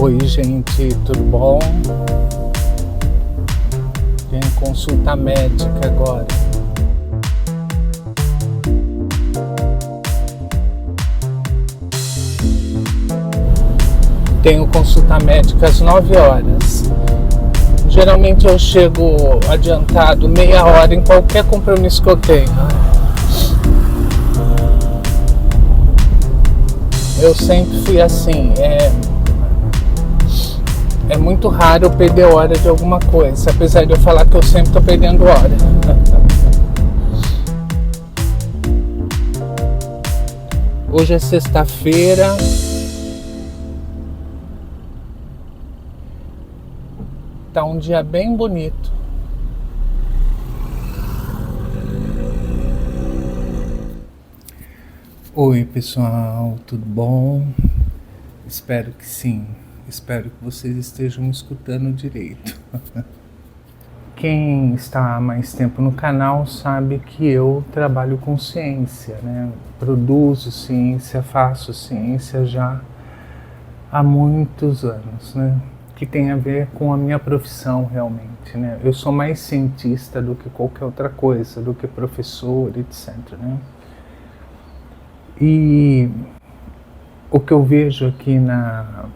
Oi, gente, tudo bom? Tem consulta médica agora. Tenho consulta médica às 9 horas. Geralmente eu chego adiantado meia hora em qualquer compromisso que eu tenho. Eu sempre fui assim, é muito raro eu perder hora de alguma coisa, apesar de eu falar que eu sempre estou perdendo hora. Hoje é sexta-feira. Tá um dia bem bonito. Oi, pessoal, tudo bom? Espero que sim. Espero que vocês estejam me escutando direito. Quem está há mais tempo no canal sabe que eu trabalho com ciência, né? Produzo ciência, faço ciência já há muitos anos, né? Que tem a ver com a minha profissão realmente, né? Eu sou mais cientista do que qualquer outra coisa, do que professor, etc, né? E o que eu vejo aqui na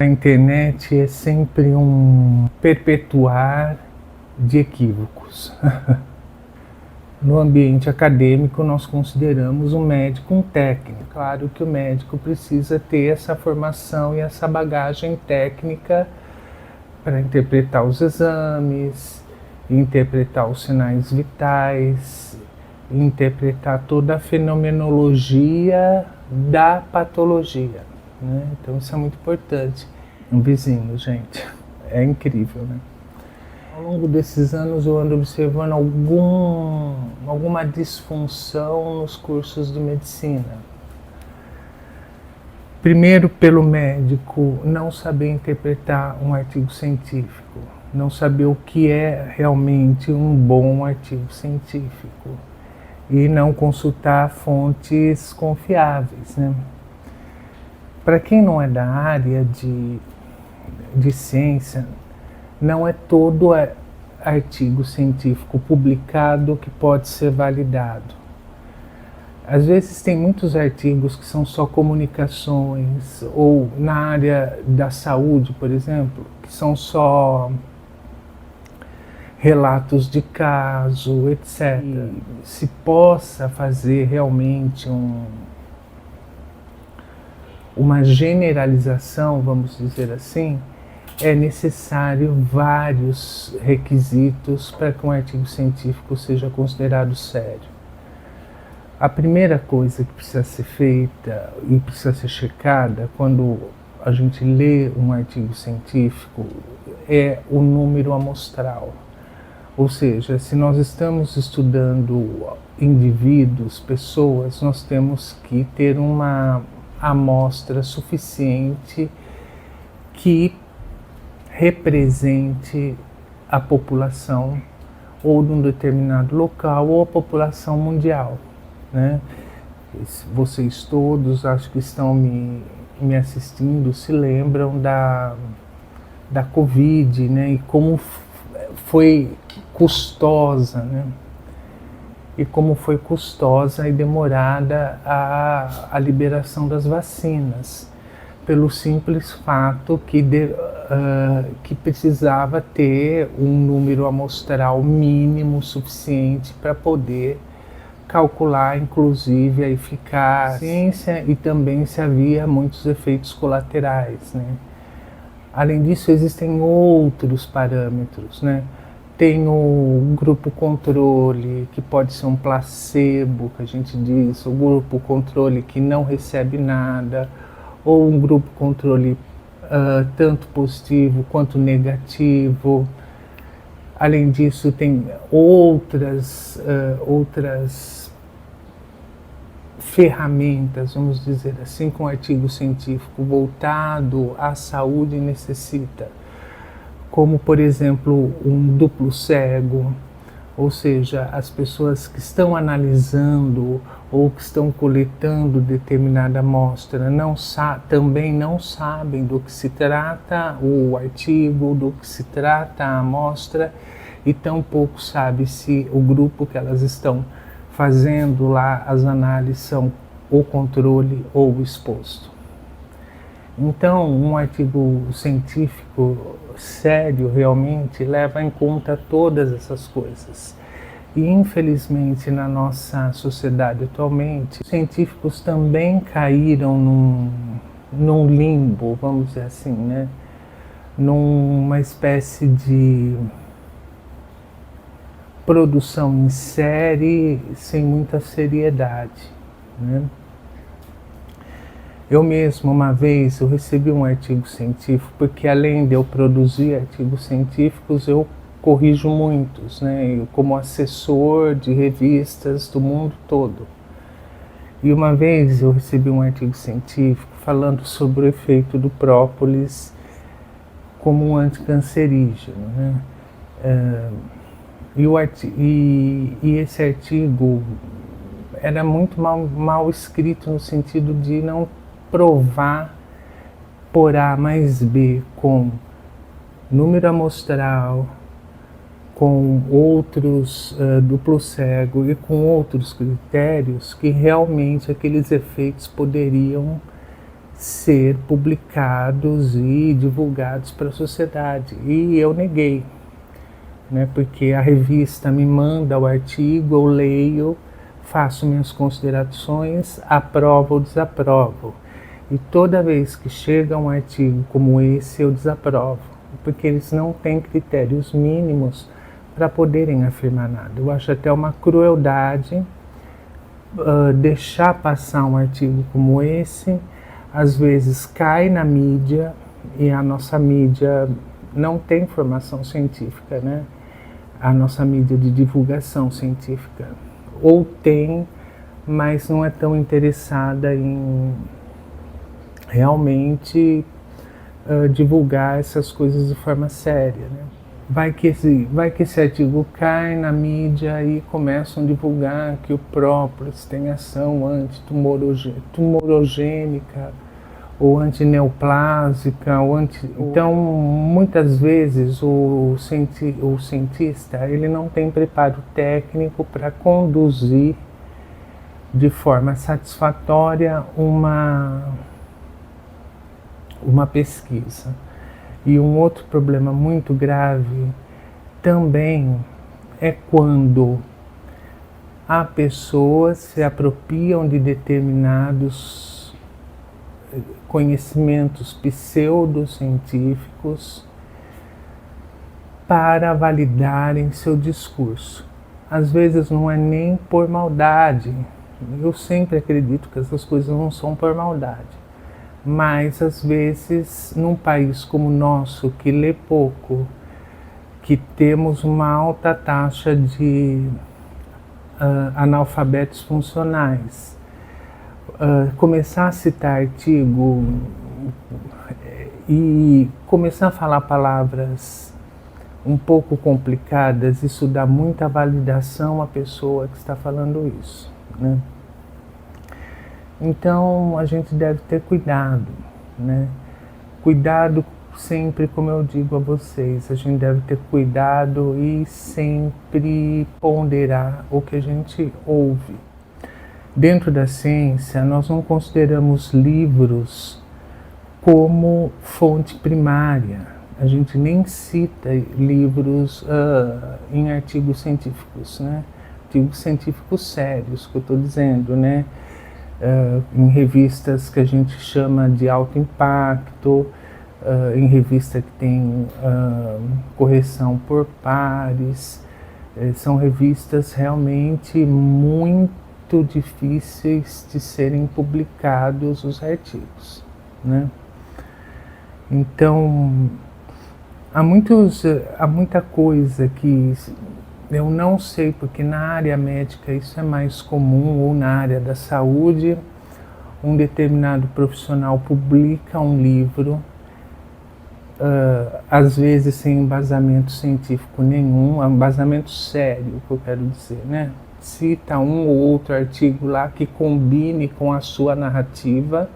internet é sempre um perpetuar de equívocos. No ambiente acadêmico, nós consideramos um médico um técnico. Claro que o médico precisa ter essa formação e essa bagagem técnica para interpretar os exames, interpretar os sinais vitais, interpretar toda a fenomenologia da patologia, né? Então isso é muito importante. Um vizinho, gente, é incrível, né? Ao longo desses anos eu ando observando alguma disfunção nos cursos de medicina. Primeiro, pelo médico não saber interpretar um artigo científico, não saber o que é realmente um bom artigo científico e não consultar fontes confiáveis, né? Para quem não é da área de ciência, não é todo artigo científico publicado que pode ser validado. Às vezes tem muitos artigos que são só comunicações, ou na área da saúde, por exemplo, que são só relatos de caso, etc. E se possa fazer realmente uma generalização, vamos dizer assim, é necessário vários requisitos para que um artigo científico seja considerado sério. A primeira coisa que precisa ser feita e precisa ser checada quando a gente lê um artigo científico é o número amostral. Ou seja, se nós estamos estudando indivíduos, pessoas, nós temos que ter uma amostra suficiente que represente a população ou de um determinado local ou a população mundial, né? Vocês todos, acho que estão me assistindo, se lembram da Covid, né? E como foi custosa, né? E como foi custosa e demorada a liberação das vacinas, pelo simples fato que precisava ter um número amostral mínimo suficiente para poder calcular, inclusive, a eficácia e também se havia muitos efeitos colaterais, né? Além disso, existem outros parâmetros, né? Tem o grupo controle, que pode ser um placebo, que a gente diz, o grupo controle que não recebe nada, ou um grupo controle tanto positivo quanto negativo. Além disso, tem outras ferramentas, vamos dizer assim, que um artigo científico voltado à saúde necessita, como, por exemplo, um duplo cego, ou seja, as pessoas que estão analisando ou que estão coletando determinada amostra também não sabem do que se trata o artigo, do que se trata a amostra, e tampouco sabe se o grupo que elas estão fazendo lá as análises são o controle ou o exposto. Então, um artigo científico sério realmente leva em conta todas essas coisas. E infelizmente na nossa sociedade atualmente, os científicos também caíram num limbo, vamos dizer assim, né? Numa espécie de produção em série sem muita seriedade, né? Eu mesmo, uma vez, eu recebi um artigo científico, porque além de eu produzir artigos científicos, eu corrijo muitos, né? Eu, como assessor de revistas do mundo todo. E uma vez eu recebi um artigo científico falando sobre o efeito do própolis como um anticancerígeno, né? E esse artigo era muito mal escrito no sentido de não provar por A mais B com número amostral, com outros duplo cego e com outros critérios que realmente aqueles efeitos poderiam ser publicados e divulgados para a sociedade. E eu neguei, né, porque a revista me manda o artigo, eu leio, faço minhas considerações, aprovo ou desaprovo. E toda vez que chega um artigo como esse, eu desaprovo, porque eles não têm critérios mínimos para poderem afirmar nada. Eu acho até uma crueldade deixar passar um artigo como esse. Às vezes cai na mídia, e a nossa mídia não tem formação científica, né? A nossa mídia de divulgação científica, ou tem, mas não é tão interessada em realmente divulgar essas coisas de forma séria, né? Vai que esse artigo cai na mídia e começam a divulgar que o própolis tem ação antitumorogênica ou antineoplásica, então muitas vezes o cientista ele não tem preparo técnico para conduzir de forma satisfatória uma pesquisa. E um outro problema muito grave também é quando há pessoas que se apropriam de determinados conhecimentos pseudocientíficos para validarem seu discurso. Às vezes não é nem por maldade. Eu sempre acredito que essas coisas não são por maldade. Mas, às vezes, num país como o nosso, que lê pouco, que temos uma alta taxa de analfabetos funcionais, começar a citar artigo e começar a falar palavras um pouco complicadas, isso dá muita validação à pessoa que está falando isso, né? Então a gente deve ter cuidado, né? Cuidado sempre, como eu digo a vocês, a gente deve ter cuidado e sempre ponderar o que a gente ouve. Dentro da ciência, nós não consideramos livros como fonte primária. A gente nem cita livros em artigos científicos, né? Artigos científicos sérios, que eu estou dizendo, né? Em revistas que a gente chama de alto impacto, em revista que tem correção por pares, são revistas realmente muito difíceis de serem publicados os artigos, né? Então, há muita coisa que eu não sei, porque na área médica isso é mais comum, ou na área da saúde, um determinado profissional publica um livro, às vezes sem embasamento científico nenhum, embasamento sério, que eu quero dizer, né? cita um ou outro artigo lá que combine com a sua narrativa,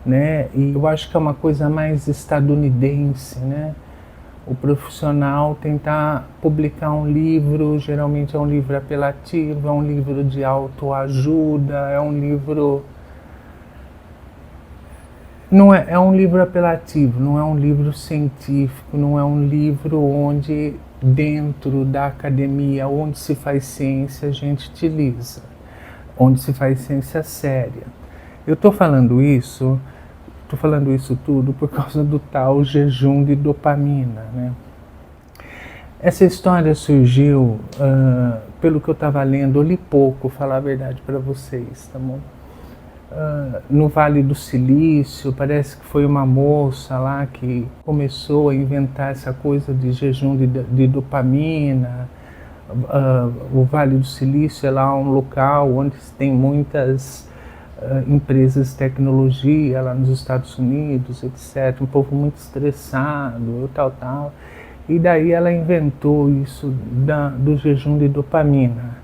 né? E eu acho que é uma coisa mais estadunidense, né? O profissional tentar publicar um livro, geralmente é um livro apelativo, é um livro de autoajuda, é um livro... Não é um livro apelativo, não é um livro científico, não é um livro onde dentro da academia, onde se faz ciência, a gente utiliza, onde se faz ciência séria. Eu estou falando isso tudo por causa do tal jejum de dopamina, né? Essa história surgiu, pelo que eu estava lendo, eu li pouco, falar a verdade para vocês, tá bom? No Vale do Silício, parece que foi uma moça lá que começou a inventar essa coisa de jejum de dopamina. O Vale do Silício é lá um local onde tem muitas empresas de tecnologia lá nos Estados Unidos, etc. Um povo muito estressado, tal. E daí ela inventou isso do jejum de dopamina.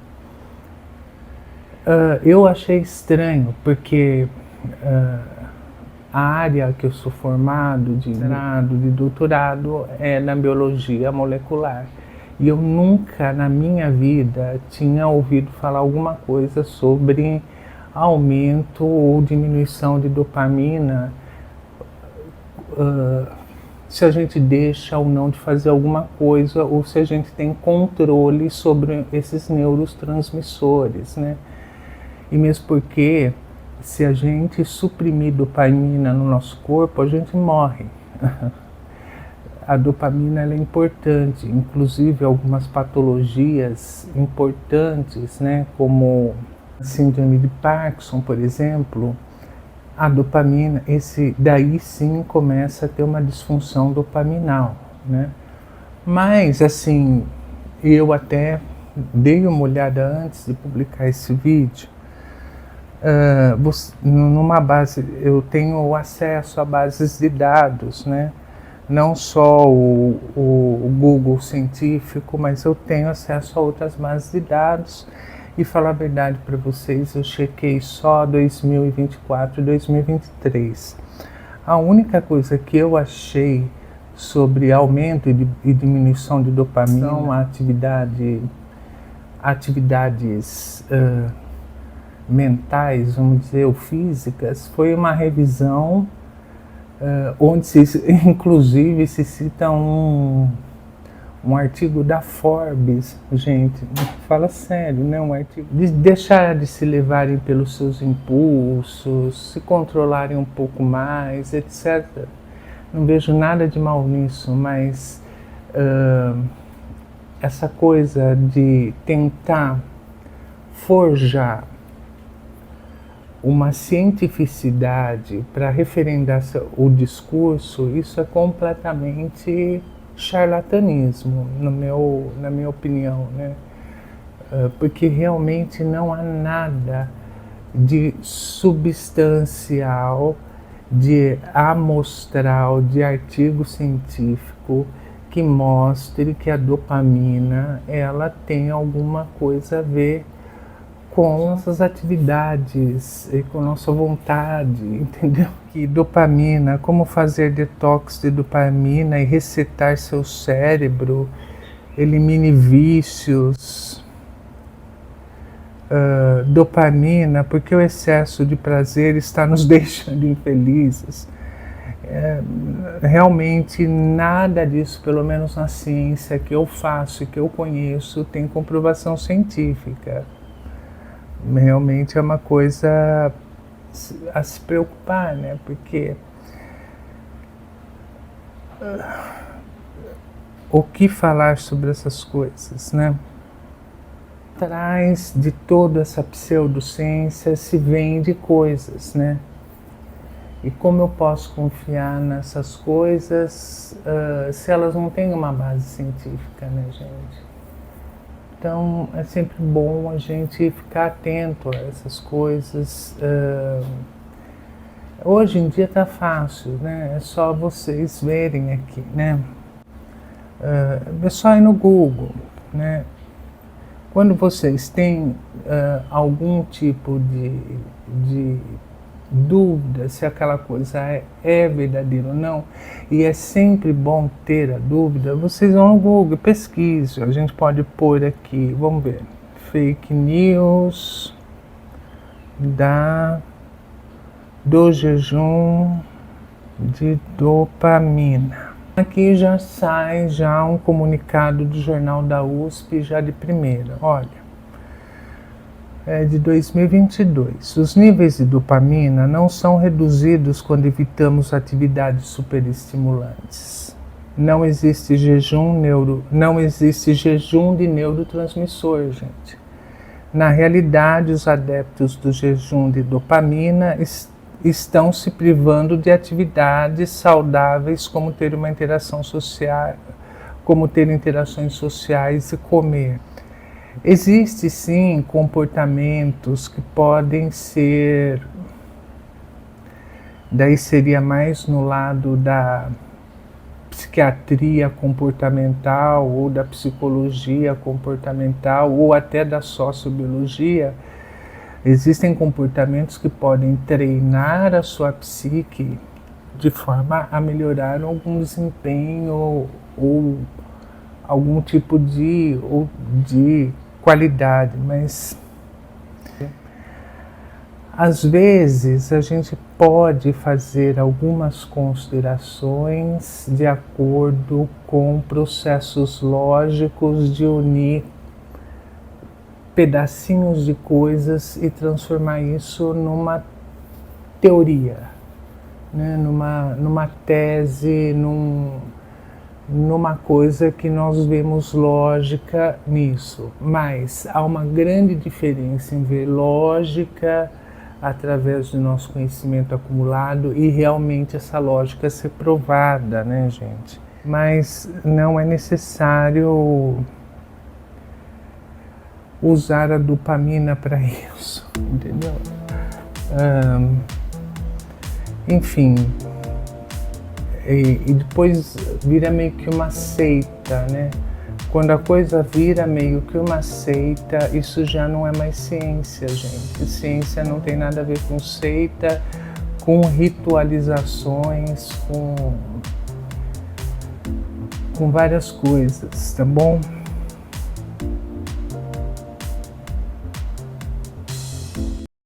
Eu achei estranho, porque a área que eu sou formado, de mestrado, de doutorado, é na biologia molecular. E eu nunca na minha vida tinha ouvido falar alguma coisa sobre aumento ou diminuição de dopamina, se a gente deixa ou não de fazer alguma coisa, ou se a gente tem controle sobre esses neurotransmissores, né? E mesmo porque, se a gente suprimir dopamina no nosso corpo, a gente morre. A dopamina ela é importante, inclusive algumas patologias importantes, né, como a síndrome de Parkinson, por exemplo, a dopamina, daí sim começa a ter uma disfunção dopaminal, né? Mas, assim, eu até dei uma olhada antes de publicar esse vídeo. Numa base, eu tenho acesso a bases de dados, né? Não só o Google científico, mas eu tenho acesso a outras bases de dados. E falar a verdade para vocês, eu chequei só 2024 e 2023. A única coisa que eu achei sobre aumento e diminuição de dopamina são atividades mentais, vamos dizer, ou físicas. Foi uma revisão onde inclusive se cita um artigo da Forbes, gente, fala sério, né? Um artigo de deixar de se levarem pelos seus impulsos, se controlarem um pouco mais, etc. Não vejo nada de mal nisso, mas essa coisa de tentar forjar uma cientificidade para referendar o discurso, isso é completamente charlatanismo, na minha opinião, né? Porque realmente não há nada de substancial, de amostral, de artigo científico que mostre que a dopamina ela tem alguma coisa a ver com nossas atividades e com nossa vontade, entendeu? Que dopamina, como fazer detox de dopamina e resetar seu cérebro, elimine vícios. Dopamina, porque o excesso de prazer está nos deixando infelizes. Realmente nada disso, pelo menos na ciência que eu faço e que eu conheço, tem comprovação científica. Realmente é uma coisa a se preocupar, né? Porque o que falar sobre essas coisas, né? Atrás de toda essa pseudociência se vende coisas, né? E como eu posso confiar nessas coisas se elas não têm uma base científica, né, gente? Então é sempre bom a gente ficar atento a essas coisas. Hoje em dia tá fácil, né? É só vocês verem aqui, né? É só ir no Google, né? Quando vocês têm algum tipo de dúvida se aquela coisa é verdadeira ou não, e é sempre bom ter a dúvida, vocês vão no Google, pesquise. A gente pode pôr aqui, vamos ver, fake news do jejum de dopamina. Aqui já sai um comunicado do jornal da USP já de primeira, olha. É de 2022. Os níveis de dopamina não são reduzidos quando evitamos atividades superestimulantes. Não existe jejum de neurotransmissor, gente. Na realidade, os adeptos do jejum de dopamina estão se privando de atividades saudáveis, como ter uma interação social, como ter interações sociais e comer. Existem sim comportamentos que podem ser, daí seria mais no lado da psiquiatria comportamental ou da psicologia comportamental ou até da sociobiologia. Existem comportamentos que podem treinar a sua psique de forma a melhorar algum desempenho ou algum tipo de qualidade, mas às vezes a gente pode fazer algumas considerações de acordo com processos lógicos de unir pedacinhos de coisas e transformar isso numa teoria, né? numa tese, numa coisa que nós vemos lógica nisso. Mas há uma grande diferença em ver lógica através do nosso conhecimento acumulado e realmente essa lógica ser provada, né, gente? Mas não é necessário usar a dopamina para isso, entendeu? Enfim, e depois vira meio que uma seita, né? Quando a coisa vira meio que uma seita, isso já não é mais ciência, gente. Ciência não tem nada a ver com seita, com ritualizações, com várias coisas, tá bom?